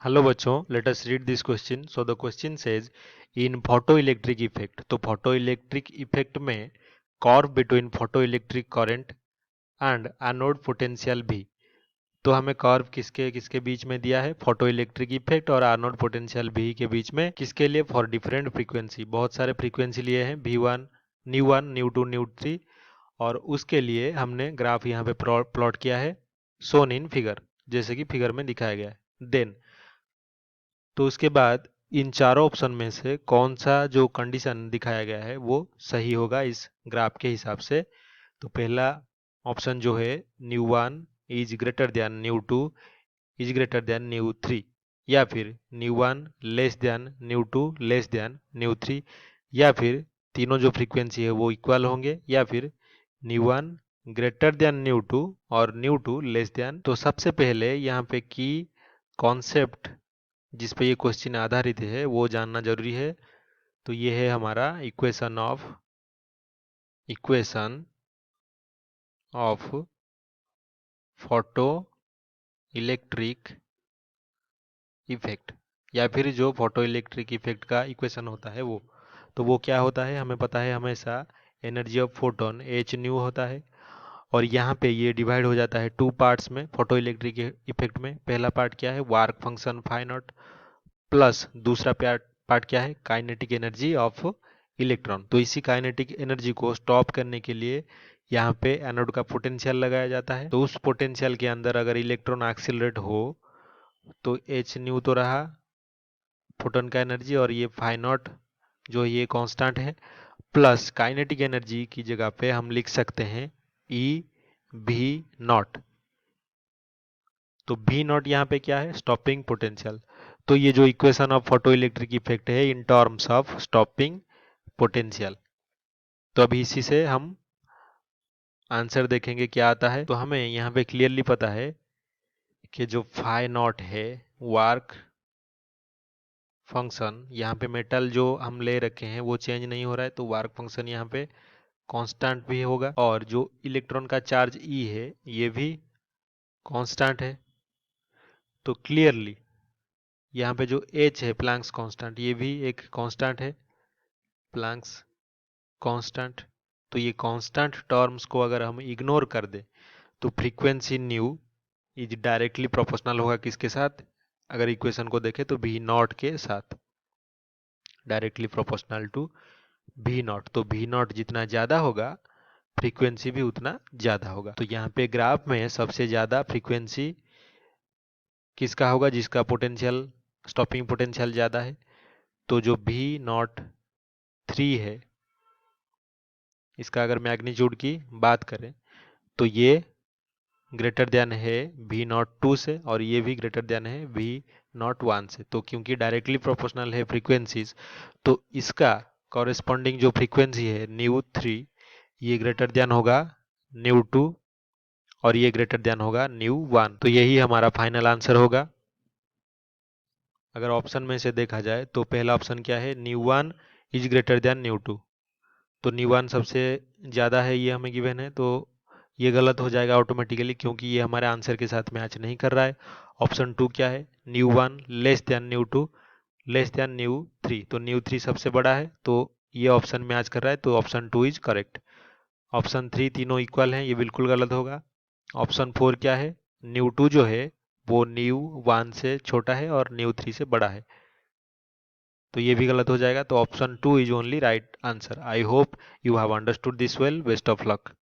Hello बच्चों, let us read this question. So the question says in photoelectric effect. तो photoelectric effect में curve between photoelectric current and anode potential भी. तो हमें curve किसके किसके बीच में दिया है? फोटोइलेक्ट्रिक इफेक्ट और एनोड पोटेंशियल भी के बीच में. किसके लिए? For different frequency. बहुत सारे फ्रीक्वेंसी लिए हैं, V1, न्यू1, न्यू2, न्यू3. और उसके लिए हमने ग्राफ यहाँ पे प्लॉट किया है, सोन इन फिगर, जैसे कि फिगर में दिखाया गया है. देन तो उसके बाद इन चारों ऑप्शन में से कौन सा जो कंडीशन दिखाया गया है वो सही होगा इस ग्राफ के हिसाब से. तो पहला ऑप्शन जो है, nu is greater than nu is greater than nu, या फिर nu less than nu less than nu, या फिर तीनों जो फ्रीक्वेंसी है वो इक्वल होंगे, या फिर न्यू1 ग्रेटर देन न्यू2 और न्यू2 लेस देन. तो सबसे पहले यहाँ पे की कॉन्सेप्ट जिस पे ये क्वेश्चन आधारित है वो जानना जरूरी है. तो ये है हमारा equation of photoelectric effect, या फिर जो फोटो इलेक्ट्रिक इफेक्ट का इक्वेशन होता है वो. तो वो क्या होता है हमें पता है, हमेशा energy of photon H new होता है. और यहाँ पे ये डिवाइड हो जाता है टू पार्ट्स में फोटो इलेक्ट्रिक इफेक्ट में. पहला पार्ट क्या है? वार्क फंक्शन फाई नॉट, प्लस दूसरा पार्ट पार्ट क्या है? Kinetic energy of electron. तो इसी काइनेटिक एनर्जी को स्टॉप करने के लिए यहाँ पे एनोड का पोटेंशियल लगाया जाता है. तो उस पोटेंशियल के अंदर अगर इलेक्ट्रॉन एक्सिलरेट हो तो एच न्यू तो रहा फोटोन का एनर्जी, और ये फाई नॉट जो ये कांस्टेंट है, प्लस काइनेटिक एनर्जी की जगह पे हम लिख सकते हैं ई भी नॉट. तो भी नॉट यहाँ पे क्या है? Stopping potential. तो ये जो equation of photoelectric effect है in terms of stopping potential. तो अभी इसी से हम आंसर देखेंगे क्या आता है. तो हमें यहाँ पे क्लियरली पता है कि जो फाई नॉट है वार्क फंक्शन, यहाँ पे मेटल जो हम ले रखे हैं वो चेंज नहीं हो रहा है, तो वार्क फंक्शन यहाँ पे कांस्टेंट भी होगा. और जो इलेक्ट्रॉन का चार्ज ई है ये भी कांस्टेंट है. तो क्लियरली यहाँ पे जो एच है प्लैंक्स कांस्टेंट, ये भी एक कांस्टेंट है, प्लैंक्स कांस्टेंट. तो ये कांस्टेंट टर्म्स को अगर हम इग्नोर कर दें तो frequency new is directly proportional होगा किसके साथ? अगर इक्वेशन को देखें तो भी नॉट के साथ, डायरेक्टली प्रोपोर्शनल टू भी नॉट. तो भी नॉट जितना ज़्यादा होगा फ्रीक्वेंसी भी उतना ज़्यादा होगा. तो यहाँ पे ग्राफ में सबसे ज़्यादा फ्रीक्वेंसी किसका होगा? जिसका पोटेंशियल स्टॉपिंग पोटेंशियल ज़्यादा है. तो जो भी नॉट 3 है, इसका अगर मैग्नीट्यूड की बात करें तो ये ग्रेटर देन है भी नॉट 2 से, और ये भी ग्रेटर देन है भी नॉट 1 से. तो क्योंकि डायरेक्टली प्रोपोर्शनल है फ्रीक्वेंसीज, तो इसका कॉरेस्पॉन्डिंग जो फ्रीक्वेंसी है न्यू 3, ये ग्रेटर देन होगा न्यू 2, और ये ग्रेटर देन होगा न्यू 1. तो यही हमारा फाइनल आंसर होगा. अगर ऑप्शन में से देखा जाए तो पहला ऑप्शन क्या है? New 1 is greater then new 2. तो न्यू 1 सबसे ज़्यादा है, ये हमें गिवन है, तो ये गलत हो जाएगा ऑटोमेटिकली क्योंकि ये हमारे आंसर के साथ मैच नहीं कर रहा है. ऑप्शन 2 क्या है? New 1 less than new 2 less than new 3. तो न्यू 3 सबसे बड़ा है, तो ये ऑप्शन मैच कर रहा है, तो ऑप्शन 2 इज करेक्ट. ऑप्शन 3 तीनों इक्वल हैं, ये बिल्कुल गलत होगा. ऑप्शन 4 क्या है? न्यू 2 जो है वो न्यू 1 से छोटा है और न्यू 3 से बड़ा है, तो ये भी गलत हो जाएगा. तो option 2 is only right answer. I hope you have understood this well. Best of luck.